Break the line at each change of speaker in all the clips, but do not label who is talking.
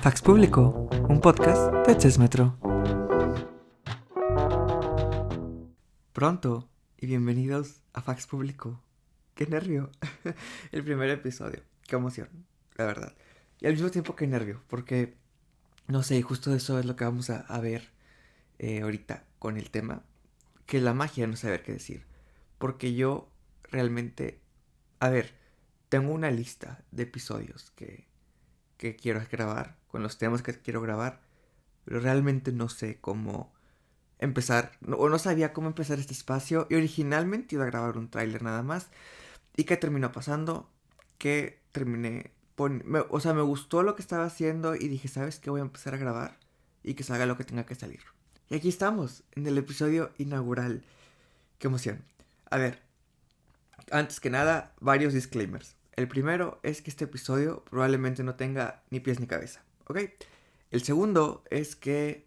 Fax Público, un podcast de Chesmetro. Pronto y bienvenidos a Fax Público. ¡Qué nervio! El primer episodio. ¡Qué emoción! La verdad. Y al mismo tiempo qué nervio, porque no sé, justo eso es lo que vamos a ver ahorita con el tema. Que la magia no saber qué decir. Porque yo realmente... A ver, tengo una lista de episodios que quiero grabar, con los temas que quiero grabar, pero realmente no sé cómo empezar, o no sabía cómo empezar este espacio, y originalmente iba a grabar un tráiler nada más, y ¿qué terminó pasando? Que terminé, me gustó lo que estaba haciendo, y dije, ¿sabes qué? Voy a empezar a grabar, y que salga lo que tenga que salir. Y aquí estamos, en el episodio inaugural. ¡Qué emoción! A ver, antes que nada, varios disclaimers. El primero es que este episodio probablemente no tenga ni pies ni cabeza, ¿ok? El segundo es que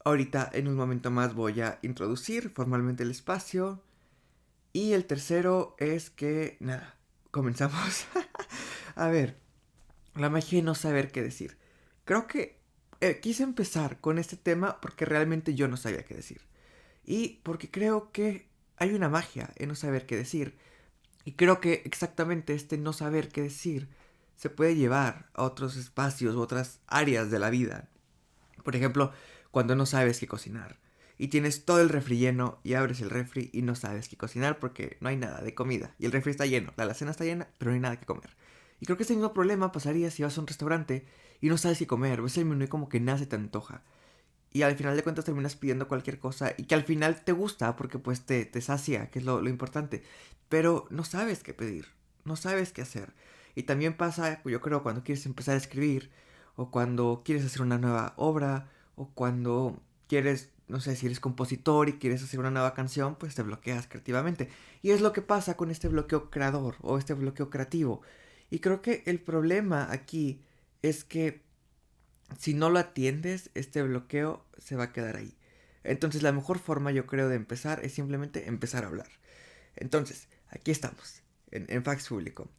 ahorita en un momento más voy a introducir formalmente el espacio. Y el tercero es que, nada, comenzamos. A ver, la magia de no saber qué decir. Creo que quise empezar con este tema porque realmente yo no sabía qué decir. Y porque creo que hay una magia en no saber qué decir. Y creo que exactamente este no saber qué decir se puede llevar a otros espacios u otras áreas de la vida. Por ejemplo, cuando no sabes qué cocinar y tienes todo el refri lleno y abres el refri y no sabes qué cocinar porque no hay nada de comida y el refri está lleno, la alacena está llena, pero no hay nada que comer. Y creo que ese mismo problema pasaría si vas a un restaurante y no sabes qué comer, ves el menú y como que nada se te antoja. Y al final de cuentas terminas pidiendo cualquier cosa y que al final te gusta porque pues te sacia, que es lo importante. Pero no sabes qué pedir, no sabes qué hacer. Y también pasa, yo creo, cuando quieres empezar a escribir, o cuando quieres hacer una nueva obra, o cuando quieres, no sé, si eres compositor y quieres hacer una nueva canción, pues te bloqueas creativamente. Y es lo que pasa con este bloqueo creador o este bloqueo creativo. Y creo que el problema aquí es que si no lo atiendes, este bloqueo se va a quedar ahí. Entonces la mejor forma yo creo de empezar es simplemente empezar a hablar. Entonces, aquí estamos, en Fax Público.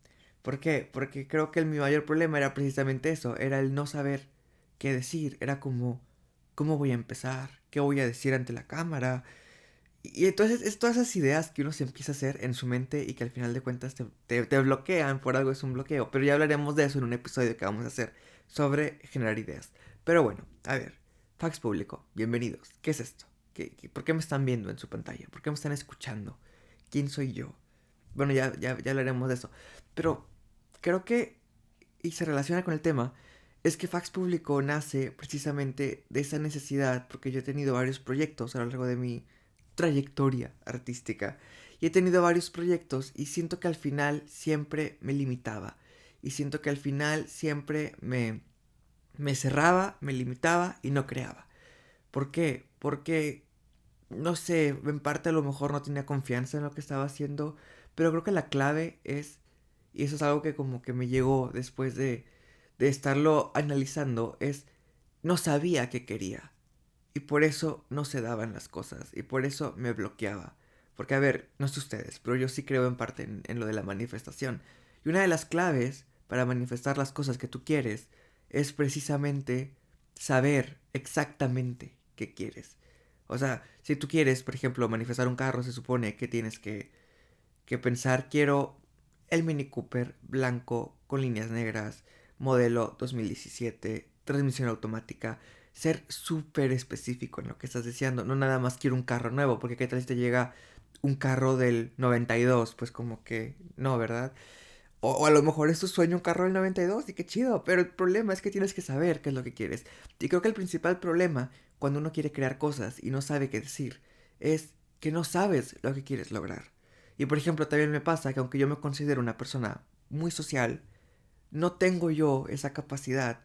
¿Por qué? Porque creo que mi mayor problema era precisamente eso, era el no saber qué decir, era como, ¿cómo voy a empezar? ¿Qué voy a decir ante la cámara? Y entonces es todas esas ideas que uno se empieza a hacer en su mente y que al final de cuentas te bloquean, por algo es un bloqueo. Pero ya hablaremos de eso en un episodio que vamos a hacer sobre generar ideas. Pero bueno, a ver, Fax Público, bienvenidos. ¿Qué es esto? ¿Por qué me están viendo en su pantalla? ¿Por qué me están escuchando? ¿Quién soy yo? Bueno, ya hablaremos de eso. Pero creo que, y se relaciona con el tema, es que Fax Público nace precisamente de esa necesidad, porque yo he tenido varios proyectos a lo largo de mi trayectoria artística. Y he tenido varios proyectos y siento que al final siempre me limitaba. Y siento que al final siempre me cerraba, me limitaba y no creaba. ¿Por qué? Porque, no sé, en parte a lo mejor no tenía confianza en lo que estaba haciendo, pero creo que la clave es, y eso es algo que como que me llegó después de estarlo analizando, es no sabía qué quería. Y por eso no se daban las cosas. Y por eso me bloqueaba. Porque, a ver, no sé ustedes, pero yo sí creo en parte en lo de la manifestación. Y una de las claves para manifestar las cosas que tú quieres es precisamente saber exactamente qué quieres. O sea, si tú quieres, por ejemplo, manifestar un carro, se supone que tienes que pensar, quiero el Mini Cooper blanco con líneas negras, modelo 2017, transmisión automática, ser súper específico en lo que estás deseando, no nada más quiero un carro nuevo, porque qué tal si te llega un carro del 92, pues como que no, ¿verdad? O a lo mejor es tu sueño un carro del 92 y qué chido, pero el problema es que tienes que saber qué es lo que quieres. Y creo que el principal problema cuando uno quiere crear cosas y no sabe qué decir es que no sabes lo que quieres lograr. Y por ejemplo, también me pasa que aunque yo me considero una persona muy social, no tengo yo esa capacidad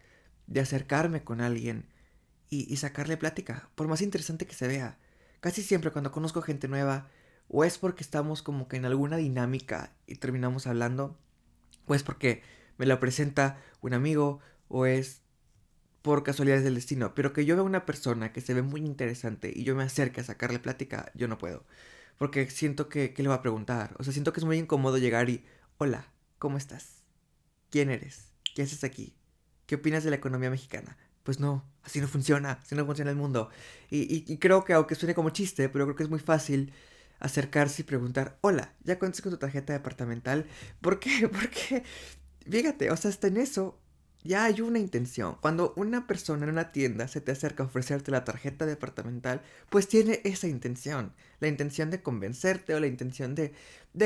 de acercarme con alguien y sacarle plática, por más interesante que se vea. Casi siempre cuando conozco gente nueva, o es porque estamos como que en alguna dinámica y terminamos hablando, o es porque me la presenta un amigo, o es por casualidades del destino, pero que yo vea una persona que se ve muy interesante y yo me acerque a sacarle plática, yo no puedo. Porque siento que le va a preguntar. O sea, siento que es muy incómodo llegar y, hola, ¿cómo estás? ¿Quién eres? ¿Qué haces aquí? ¿qué opinas de la economía mexicana? Pues no, así no funciona el mundo. Y creo que aunque suene como chiste, pero creo que es muy fácil acercarse y preguntar, hola, ¿ya cuentas con tu tarjeta departamental? ¿Por qué? Porque, fíjate, o sea, hasta en eso ya hay una intención. Cuando una persona en una tienda se te acerca a ofrecerte la tarjeta departamental, pues tiene esa intención. La intención de convencerte o la intención de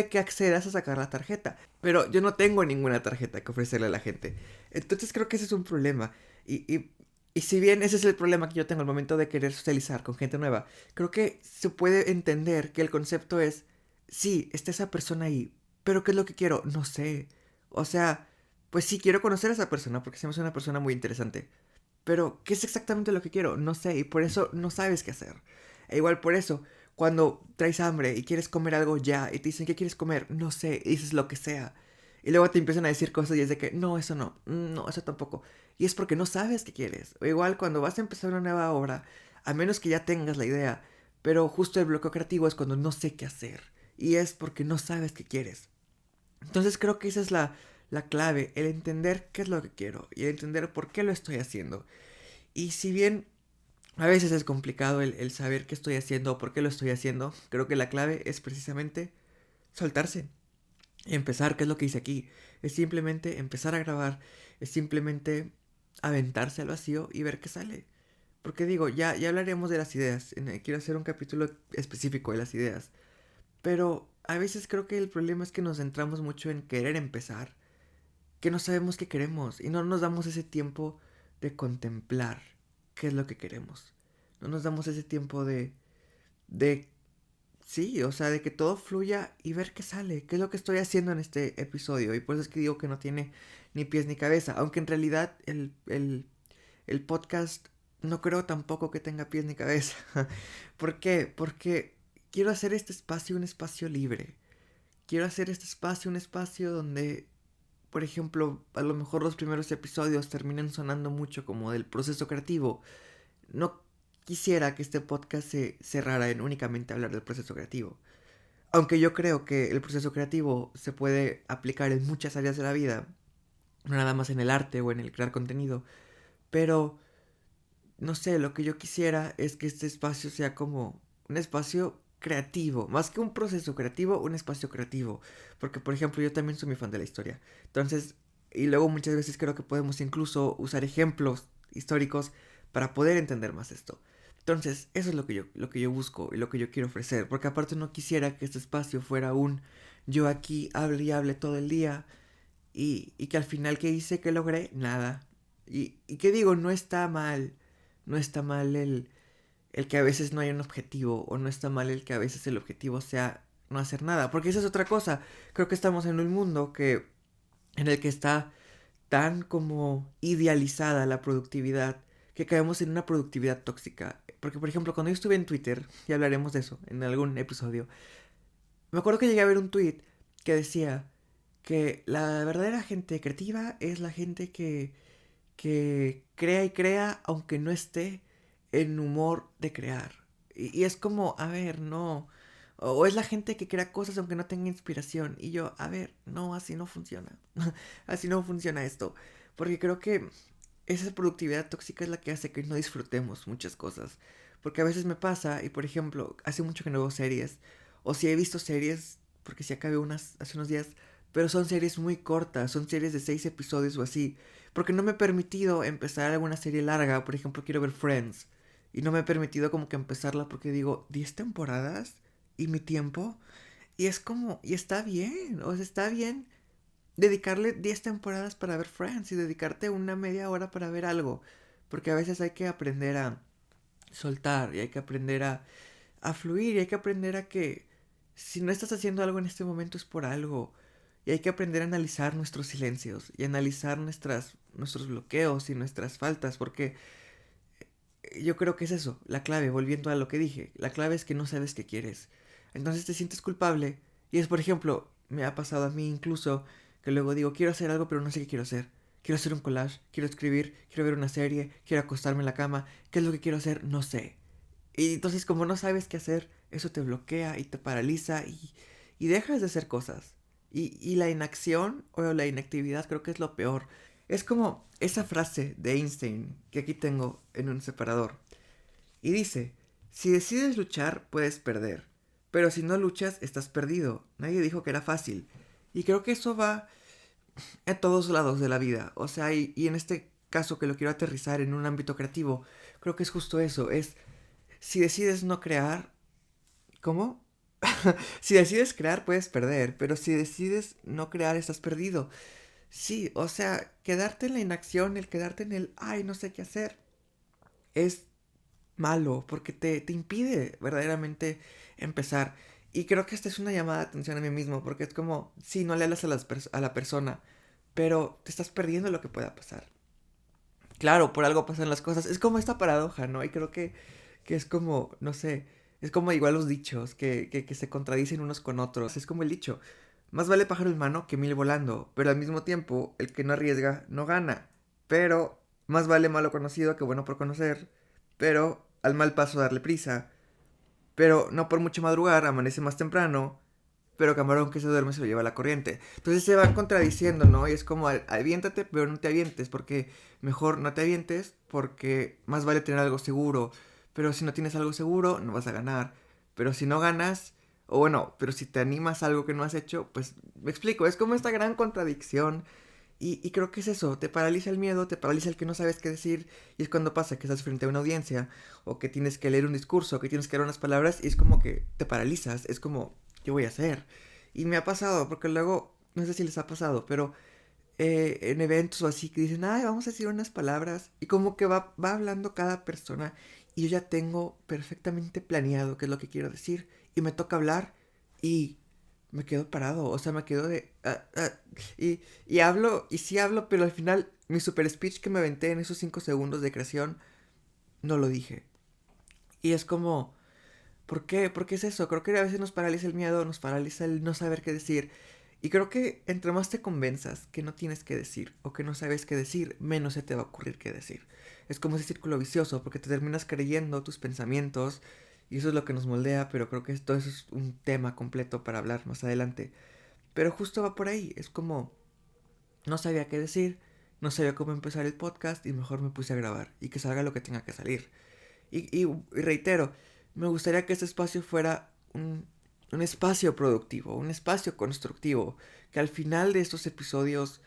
que accedas a sacar la tarjeta. Pero yo no tengo ninguna tarjeta que ofrecerle a la gente. Entonces creo que ese es un problema. Y si bien ese es el problema que yo tengo al momento de querer socializar con gente nueva, creo que se puede entender que el concepto es, sí, está esa persona ahí, pero ¿qué es lo que quiero? No sé. O sea, pues sí, quiero conocer a esa persona porque se me hace una persona muy interesante. Pero, ¿qué es exactamente lo que quiero? No sé, y por eso no sabes qué hacer. E igual por eso, cuando traes hambre y quieres comer algo ya, y te dicen, ¿qué quieres comer? No sé, y dices lo que sea. Y luego te empiezan a decir cosas y es de que, no, eso no, no, eso tampoco. Y es porque no sabes qué quieres. O igual cuando vas a empezar una nueva obra, a menos que ya tengas la idea, pero justo el bloqueo creativo es cuando no sé qué hacer. Y es porque no sabes qué quieres. Entonces creo que esa es la clave, el entender qué es lo que quiero y el entender por qué lo estoy haciendo. Y si bien a veces es complicado el saber qué estoy haciendo o por qué lo estoy haciendo, creo que la clave es precisamente soltarse y empezar, que es lo que hice aquí. Es simplemente empezar a grabar, es simplemente aventarse al vacío y ver qué sale. Porque digo, ya hablaremos de las ideas. Quiero hacer un capítulo específico de las ideas. Pero a veces creo que el problema es que nos centramos mucho en querer empezar, que no sabemos qué queremos y no nos damos ese tiempo de contemplar qué es lo que queremos. No nos damos ese tiempo de, sí, o sea, de que todo fluya y ver qué sale, qué es lo que estoy haciendo en este episodio. Y por eso es que digo que no tiene ni pies ni cabeza, aunque en realidad el podcast no creo tampoco que tenga pies ni cabeza. ¿Por qué? Porque quiero hacer este espacio un espacio libre. Quiero hacer este espacio un espacio donde, por ejemplo, a lo mejor los primeros episodios terminen sonando mucho como del proceso creativo. No quisiera que este podcast se cerrara en únicamente hablar del proceso creativo. Aunque yo creo que el proceso creativo se puede aplicar en muchas áreas de la vida, no nada más en el arte o en el crear contenido, pero no sé, lo que yo quisiera es que este espacio sea como un espacio creativo, más que un proceso creativo, un espacio creativo, porque por ejemplo yo también soy muy fan de la historia, entonces, y luego muchas veces creo que podemos incluso usar ejemplos históricos para poder entender más esto. Entonces, eso es lo que yo busco y lo que yo quiero ofrecer, porque aparte no quisiera que este espacio fuera un yo aquí hable y hable todo el día y que al final que hice, que logré, nada. Y que digo, no está mal, no está mal el que a veces no haya un objetivo, o no está mal el que a veces el objetivo sea no hacer nada, porque esa es otra cosa. Creo que estamos en un mundo en el que está tan como idealizada la productividad, que caemos en una productividad tóxica. Porque, por ejemplo, cuando yo estuve en Twitter, y hablaremos de eso en algún episodio, me acuerdo que llegué a ver un tweet que decía que la verdadera gente creativa es la gente que crea y crea aunque no esté en humor de crear. Y es como, a ver, no. O es la gente que crea cosas aunque no tenga inspiración. Y yo, a ver, no, así no funciona. Así no funciona esto. Porque creo que esa productividad tóxica es la que hace que no disfrutemos muchas cosas. Porque a veces me pasa, y por ejemplo, hace mucho que no veo series. O si he visto series, porque si acabé unas hace unos días. Pero son series muy cortas, son series de 6 episodios o así. Porque no me he permitido empezar alguna serie larga. Por ejemplo, quiero ver Friends. Y no me he permitido como que empezarla porque digo, 10 temporadas y mi tiempo. Y es como, y está bien, o sea, está bien dedicarle 10 temporadas para ver Friends y dedicarte una media hora para ver algo. Porque a veces hay que aprender a soltar y hay que aprender a fluir y hay que aprender a que si no estás haciendo algo en este momento es por algo. Y hay que aprender a analizar nuestros silencios y analizar nuestros bloqueos y nuestras faltas, porque yo creo que es eso, la clave, volviendo a lo que dije, la clave es que no sabes qué quieres. Entonces te sientes culpable y es, por ejemplo, me ha pasado a mí incluso que luego digo, quiero hacer algo pero no sé qué quiero hacer. Quiero hacer un collage, quiero escribir, quiero ver una serie, quiero acostarme en la cama. ¿Qué es lo que quiero hacer? No sé. Y entonces como no sabes qué hacer, eso te bloquea y te paraliza y dejas de hacer cosas. Y la inacción o la inactividad creo que es lo peor. Es como esa frase de Einstein que aquí tengo en un separador. Y dice, si decides luchar, puedes perder. Pero si no luchas, estás perdido. Nadie dijo que era fácil. Y creo que eso va a todos lados de la vida. O sea, y en este caso que lo quiero aterrizar en un ámbito creativo, creo que es justo eso. Es, si decides no crear, ¿cómo? Si decides crear, puedes perder. Pero si decides no crear, estás perdido. Sí, o sea, quedarte en la inacción, el quedarte en el, ay, no sé qué hacer, es malo porque te impide verdaderamente empezar. Y creo que esta es una llamada de atención a mí mismo porque es como, sí, no le hablas a la persona, pero te estás perdiendo lo que pueda pasar. Claro, por algo pasan las cosas. Es como esta paradoja, ¿no? Y creo que es como, no sé, es como igual los dichos que se contradicen unos con otros. Es como el dicho, más vale pájaro en mano que mil volando, pero al mismo tiempo el que no arriesga no gana. Pero más vale malo conocido que bueno por conocer, pero al mal paso darle prisa. Pero no por mucho madrugar amanece más temprano, pero camarón que se duerme se lo lleva la corriente. Entonces se van contradiciendo, ¿no? Y es como, aviéntate, pero no te avientes, porque mejor no te avientes, porque más vale tener algo seguro. Pero si no tienes algo seguro, no vas a ganar. Pero si no ganas, o bueno, pero si te animas a algo que no has hecho, pues me explico, es como esta gran contradicción. Y creo que es eso, te paraliza el miedo, te paraliza el que no sabes qué decir, y es cuando pasa que estás frente a una audiencia, o que tienes que leer un discurso, o que tienes que dar unas palabras, y es como que te paralizas, es como, ¿qué voy a hacer? Y me ha pasado, porque luego, no sé si les ha pasado, pero en eventos o así que dicen, ay, vamos a decir unas palabras, y como que va hablando cada persona, y yo ya tengo perfectamente planeado qué es lo que quiero decir, y me toca hablar, y me quedo parado, o sea, me quedo de... y hablo, y sí hablo, pero al final mi super speech que me aventé en esos 5 segundos de creación, no lo dije. Y es como, ¿por qué? ¿Por qué es eso? Creo que a veces nos paraliza el miedo, nos paraliza el no saber qué decir. Y creo que entre más te convenzas que no tienes que decir o que no sabes qué decir, menos se te va a ocurrir qué decir. Es como ese círculo vicioso porque te terminas creyendo tus pensamientos y eso es lo que nos moldea, pero creo que esto eso es un tema completo para hablar más adelante. Pero justo va por ahí, es como no sabía qué decir, no sabía cómo empezar el podcast y mejor me puse a grabar y que salga lo que tenga que salir. Y reitero, me gustaría que este espacio fuera un espacio productivo, un espacio constructivo, que al final de estos episodios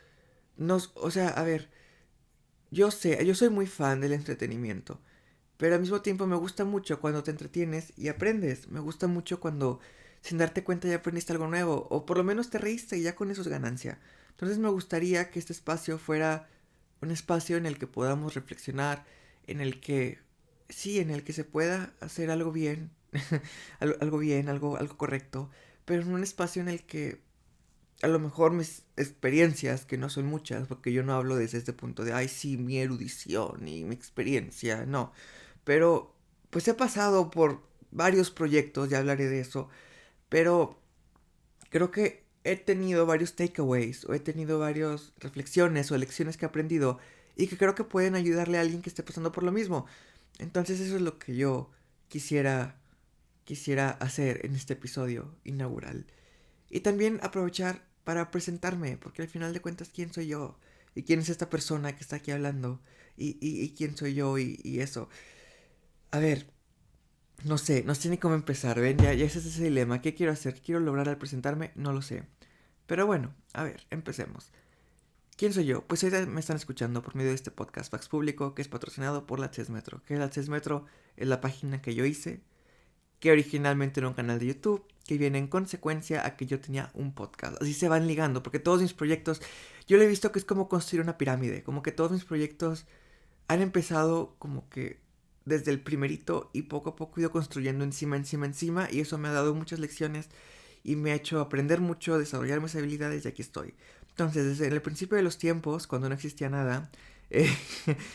nos, o sea, a ver, yo sé, yo soy muy fan del entretenimiento, pero al mismo tiempo me gusta mucho cuando te entretienes y aprendes, me gusta mucho cuando sin darte cuenta ya aprendiste algo nuevo, o por lo menos te reíste y ya con eso es ganancia. Entonces me gustaría que este espacio fuera un espacio en el que podamos reflexionar, en el que, sí, en el que se pueda hacer algo bien, algo bien, algo correcto, pero en un espacio en el que a lo mejor mis experiencias, que no son muchas, porque yo no hablo desde este punto de, ay, sí, mi erudición y mi experiencia, no, pero pues he pasado por varios proyectos, ya hablaré de eso, pero creo que he tenido varios takeaways o he tenido varias reflexiones o lecciones que he aprendido y que creo que pueden ayudarle a alguien que esté pasando por lo mismo. Entonces eso es lo que yo quisiera hacer en este episodio inaugural. Y también aprovechar para presentarme, porque al final de cuentas, ¿quién soy yo? ¿Y quién es esta persona que está aquí hablando? ¿Y quién soy yo? Y eso. A ver, no sé ni cómo empezar, ¿ven? Ya ese es ese dilema. ¿Qué quiero hacer? ¿Quiero lograr al presentarme? No lo sé. Pero bueno, a ver, empecemos. ¿Quién soy yo? Pues hoy me están escuchando por medio de este podcast Fax Público que es patrocinado por la Access Metro. Que la Access Metro es la página que yo hice, que originalmente era un canal de YouTube, que viene en consecuencia a que yo tenía un podcast. Así se van ligando, porque todos mis proyectos, yo lo he visto que es como construir una pirámide, como que todos mis proyectos han empezado como que desde el primerito y poco a poco he ido construyendo encima, encima, encima, y eso me ha dado muchas lecciones y me ha hecho aprender mucho, desarrollar mis habilidades y aquí estoy. Entonces, desde el principio de los tiempos, cuando no existía nada, eh,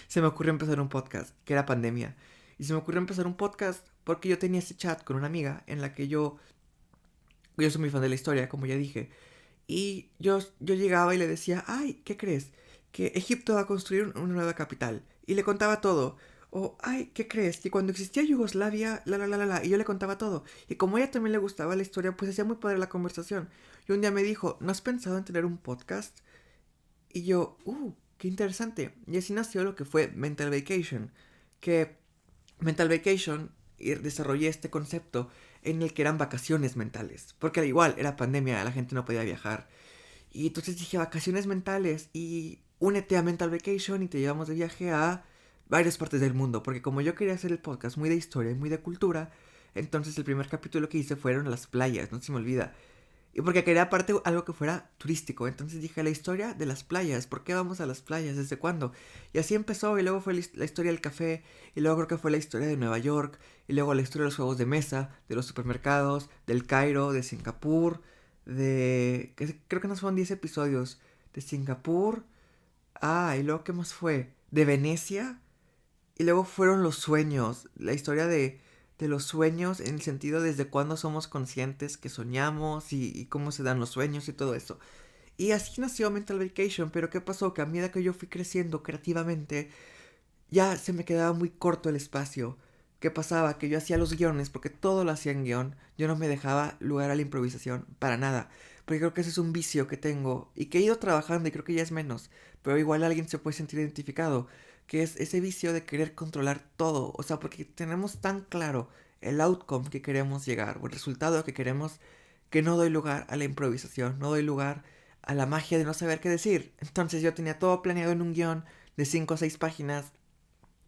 se me ocurrió empezar un podcast, que era pandemia. Y se me ocurrió empezar un podcast porque yo tenía este chat con una amiga en la que yo soy muy fan de la historia, como ya dije, y yo llegaba y le decía, ay, ¿qué crees? Que Egipto va a construir una nueva capital. Y le contaba todo. O, ay, ¿qué crees? Que cuando existía Yugoslavia, la. Y yo le contaba todo. Y como a ella también le gustaba la historia, pues hacía muy padre la conversación. Y un día me dijo, ¿no has pensado en tener un podcast? Y yo, qué interesante. Y así nació lo que fue Mental Vacation. Que Mental Vacation desarrollé este concepto en el que eran vacaciones mentales. Porque al igual era pandemia, la gente no podía viajar. Y entonces dije vacaciones mentales y únete a Mental Vacation y te llevamos de viaje a varias partes del mundo. Porque como yo quería hacer el podcast muy de historia y muy de cultura, entonces el primer capítulo que hice fueron las playas, no se me olvida. Y porque quería aparte algo que fuera turístico. Entonces dije la historia de las playas. ¿Por qué vamos a las playas? ¿Desde cuándo? Y así empezó. Y luego fue la historia del café. Y luego creo que fue la historia de Nueva York. Y luego la historia de los juegos de mesa. De los supermercados. Del Cairo. De Singapur. Creo que nos fueron 10 episodios. De Singapur. Ah, y luego ¿qué más fue? De Venecia. Y luego fueron los sueños, la historia de los sueños en el sentido desde cuándo somos conscientes que soñamos y cómo se dan los sueños y todo eso. Y así nació Mental Vacation, pero ¿qué pasó? Que a medida que yo fui creciendo creativamente, ya se me quedaba muy corto el espacio. ¿Qué pasaba? Que yo hacía los guiones, porque todo lo hacía en guión, yo no me dejaba lugar a la improvisación, para nada. Porque creo que ese es un vicio que tengo y que he ido trabajando y creo que ya es menos. Pero igual alguien se puede sentir identificado, que es ese vicio de querer controlar todo. O sea, porque tenemos tan claro el outcome que queremos llegar o el resultado que queremos que no doy lugar a la improvisación, no doy lugar a la magia de no saber qué decir. Entonces yo tenía todo planeado en un guión de 5 o 6 páginas,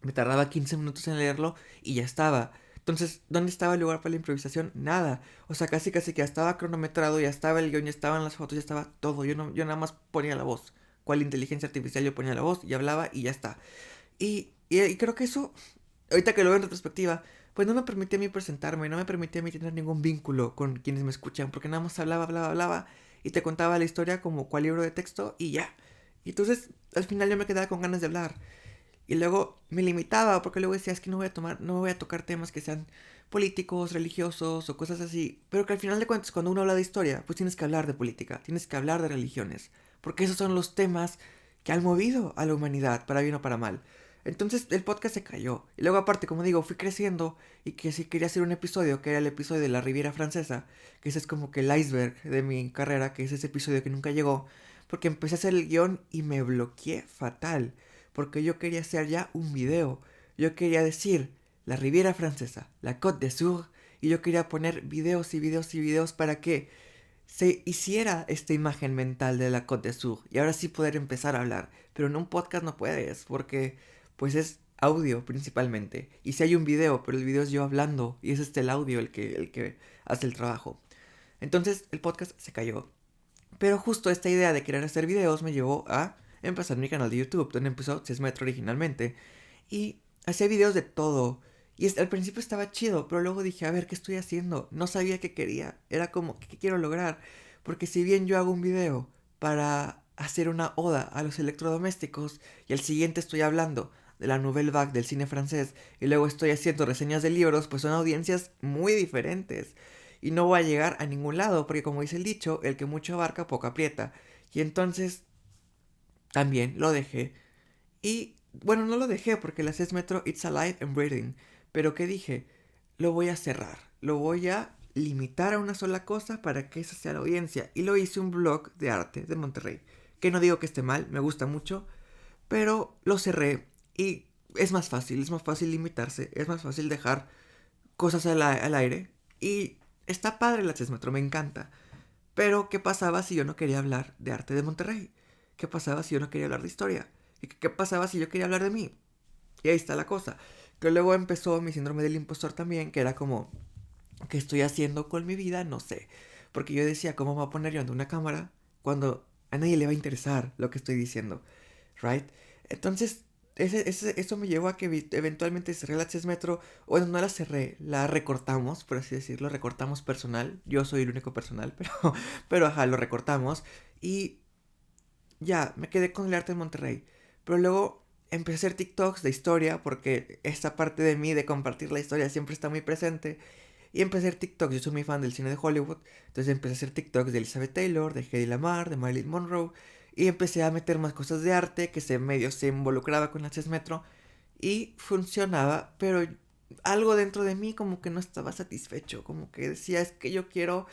me tardaba 15 minutos en leerlo y ya estaba. Entonces, ¿dónde estaba el lugar para la improvisación? Nada. O sea, casi casi que ya estaba cronometrado, ya estaba el guión, ya estaban las fotos, ya estaba todo. Yo nada más ponía la voz. ¿Cuál inteligencia artificial? Yo ponía la voz y hablaba y ya está. Y creo que eso, ahorita que lo veo en retrospectiva, pues no me permitía a mí presentarme, no me permitía a mí tener ningún vínculo con quienes me escuchan, porque nada más hablaba, hablaba, hablaba y te contaba la historia como cual libro de texto y ya. Y entonces, al final yo me quedaba con ganas de hablar. Y luego me limitaba porque luego decía, es que no voy a tocar temas que sean políticos, religiosos o cosas así. Pero que al final de cuentas, cuando uno habla de historia, pues tienes que hablar de política, tienes que hablar de religiones. Porque esos son los temas que han movido a la humanidad, para bien o para mal. Entonces el podcast se cayó. Y luego aparte, como digo, fui creciendo y que si quería hacer un episodio, que era el episodio de la Riviera Francesa, que ese es como que el iceberg de mi carrera, que es ese episodio que nunca llegó, porque empecé a hacer el guión y me bloqueé fatal porque yo quería hacer ya un video. Yo quería decir la Riviera Francesa, la Côte d'Azur, y yo quería poner videos y videos y videos para que se hiciera esta imagen mental de la Côte d'Azur y ahora sí poder empezar a hablar. Pero en un podcast no puedes porque pues es audio principalmente. Y si hay un video, pero el video es yo hablando y es el audio el que hace el trabajo. Entonces el podcast se cayó. Pero justo esta idea de querer hacer videos me llevó a empezar mi canal de YouTube, donde empezó Sesmetro originalmente. Y hacía videos de todo. Y al principio estaba chido, pero luego dije, a ver, ¿qué estoy haciendo? No sabía qué quería. Era como, ¿qué quiero lograr? Porque si bien yo hago un video para hacer una oda a los electrodomésticos, y al siguiente estoy hablando de la Nouvelle Vague del cine francés, y luego estoy haciendo reseñas de libros, pues son audiencias muy diferentes y no voy a llegar a ningún lado, porque como dice el dicho, el que mucho abarca poco aprieta. Y entonces también lo dejé. Y bueno, no lo dejé porque la CES Metro It's Alive and Breathing. Pero ¿qué dije? Lo voy a cerrar. Lo voy a limitar a una sola cosa para que esa sea la audiencia. Y lo hice un blog de arte de Monterrey. Que no digo que esté mal, me gusta mucho. Pero lo cerré y es más fácil limitarse, es más fácil dejar cosas al aire. Y está padre la Metro, me encanta. Pero, ¿qué pasaba si yo no quería hablar de arte de Monterrey? ¿Qué pasaba si yo no quería hablar de historia? ¿Y qué pasaba si yo quería hablar de mí? Y ahí está la cosa. Que luego empezó mi síndrome del impostor también, que era como, ¿qué estoy haciendo con mi vida? No sé. Porque yo decía, ¿cómo me voy a poner yo ante una cámara cuando a nadie le va a interesar lo que estoy diciendo? ¿Right? Entonces, eso me llevó a que eventualmente cerré la Chess Metro. Bueno, no la cerré, la recortamos, por así decirlo. Recortamos personal. Yo soy el único personal, pero ajá, lo recortamos. Y ya, me quedé con el arte en Monterrey. Pero luego empecé a hacer TikToks de historia, porque esta parte de mí de compartir la historia siempre está muy presente. Y empecé a hacer TikToks, yo soy muy fan del cine de Hollywood, entonces empecé a hacer TikToks de Elizabeth Taylor, de Hedy Lamar, de Marilyn Monroe, y empecé a meter más cosas de arte que se involucraba con la Chess Metro, y funcionaba, pero algo dentro de mí como que no estaba satisfecho, como que decía, es que yo quiero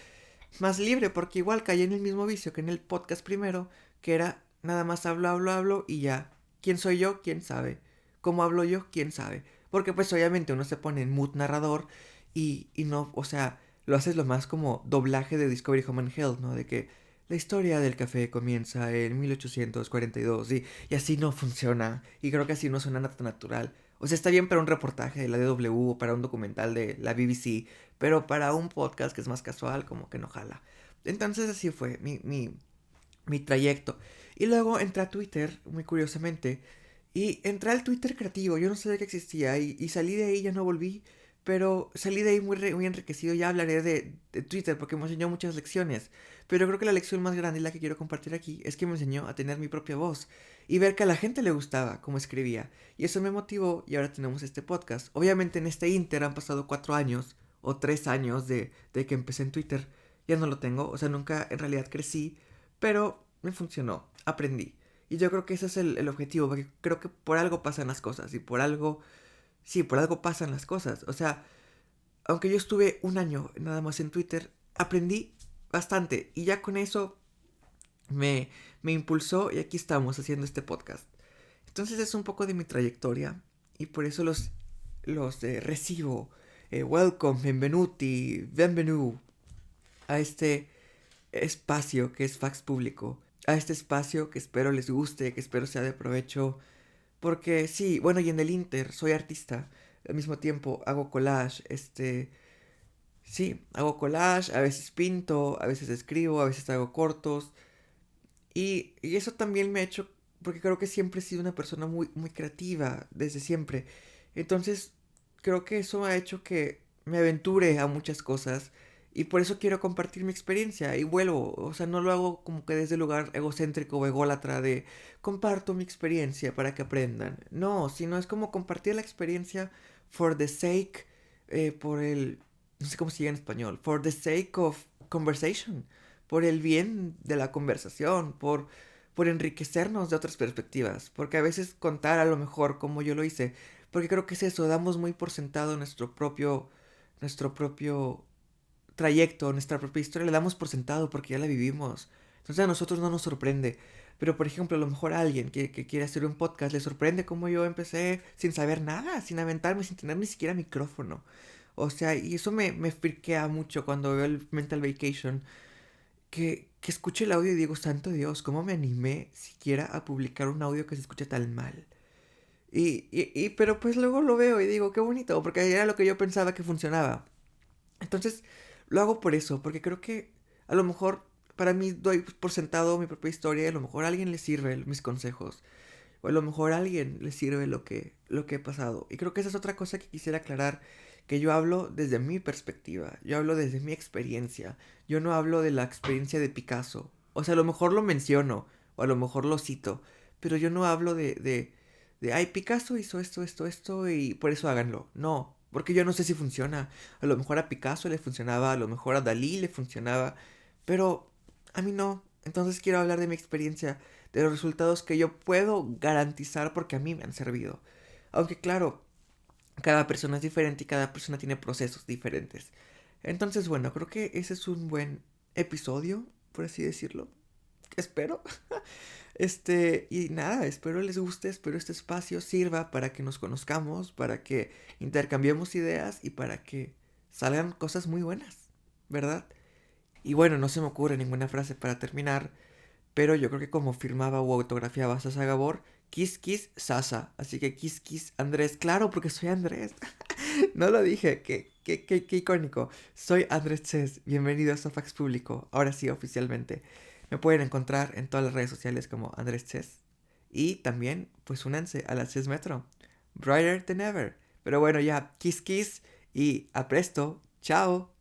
más libre, porque igual caí en el mismo vicio que en el podcast primero, que era nada más hablo y ya. ¿Quién soy yo? ¿Quién sabe? ¿Cómo hablo yo? ¿Quién sabe? Porque pues obviamente uno se pone en mood narrador y no, o sea, lo haces lo más como doblaje de Discovery Home and Health, ¿no? De que la historia del café comienza en 1842 y así no funciona. Y creo que así no suena tan natural. O sea, está bien para un reportaje de la DW o para un documental de la BBC, pero para un podcast que es más casual, como que no jala. Entonces así fue mi trayecto. Y luego entré a Twitter, muy curiosamente, y entré al Twitter creativo, yo no sabía que existía, y salí de ahí, ya no volví, pero salí de ahí muy enriquecido, ya hablaré de Twitter porque me enseñó muchas lecciones, pero creo que la lección más grande y la que quiero compartir aquí es que me enseñó a tener mi propia voz y ver que a la gente le gustaba cómo escribía, y eso me motivó y ahora tenemos este podcast. Obviamente en este inter han pasado 4 años o 3 años de que empecé en Twitter, ya no lo tengo, o sea, nunca en realidad crecí, pero me funcionó, aprendí. Y yo creo que ese es el objetivo, porque creo que por algo pasan las cosas y por algo, sí, por algo pasan las cosas. O sea, aunque yo estuve un año nada más en Twitter, aprendí bastante y ya con eso me impulsó y aquí estamos haciendo este podcast. Entonces es un poco de mi trayectoria y por eso los recibo. Welcome, benvenuti, bienvenue a este espacio que es Fax Público, a este espacio que espero les guste, que espero sea de provecho, porque sí, bueno, y en el Inter soy artista, al mismo tiempo hago collage, sí, hago collage, a veces pinto, a veces escribo, a veces hago cortos, y eso también me ha hecho, porque creo que siempre he sido una persona muy creativa, desde siempre, entonces creo que eso ha hecho que me aventure a muchas cosas, y por eso quiero compartir mi experiencia y vuelvo, o sea, no lo hago como que desde el lugar egocéntrico o ególatra de comparto mi experiencia para que aprendan. No, sino es como compartir la experiencia for the sake, por el, no sé cómo se diga en español, for the sake of conversation, por el bien de la conversación, por enriquecernos de otras perspectivas, porque a veces contar a lo mejor como yo lo hice, porque creo que es eso, damos muy por sentado nuestro propio trayecto, nuestra propia historia, le damos por sentado porque ya la vivimos. Entonces a nosotros no nos sorprende. Pero por ejemplo, a lo mejor a alguien que quiere hacer un podcast le sorprende cómo yo empecé sin saber nada, sin aventarme, sin tener ni siquiera micrófono. O sea, y eso me friquea mucho cuando veo el Mental Vacation, que escucho el audio y digo, santo Dios, ¿cómo me animé siquiera a publicar un audio que se escucha tan mal? Pero pues luego lo veo y digo, qué bonito, porque era lo que yo pensaba que funcionaba. Entonces, lo hago por eso, porque creo que a lo mejor para mí doy por sentado mi propia historia y a lo mejor a alguien le sirve mis consejos. O a lo mejor a alguien le sirve lo que he pasado. Y creo que esa es otra cosa que quisiera aclarar, que yo hablo desde mi perspectiva, yo hablo desde mi experiencia, yo no hablo de la experiencia de Picasso. O sea, a lo mejor lo menciono, o a lo mejor lo cito, pero yo no hablo ay, Picasso hizo esto, y por eso háganlo. No, porque yo no sé si funciona. A lo mejor a Picasso le funcionaba, a lo mejor a Dalí le funcionaba, pero a mí no. Entonces quiero hablar de mi experiencia, de los resultados que yo puedo garantizar porque a mí me han servido. Aunque claro, cada persona es diferente y cada persona tiene procesos diferentes. Entonces, bueno, creo que ese es un buen episodio, por así decirlo. Espero. Y nada, espero les guste, espero este espacio sirva para que nos conozcamos, para que intercambiemos ideas y para que salgan cosas muy buenas, ¿verdad? Y bueno, no se me ocurre ninguna frase para terminar, pero yo creo que como firmaba o autografiaba Sasa Gabor, Kiss Kiss Sasa. Así que Kiss Kiss Andrés, claro, porque soy Andrés. No lo dije, qué icónico. Soy Andrés Cés, bienvenidos a Fax Público, ahora sí oficialmente. Me pueden encontrar en todas las redes sociales como Andrés Cés. Y también, pues únanse a la Cés Metro. Brighter than ever. Pero bueno, ya, kiss kiss y a presto. Chao.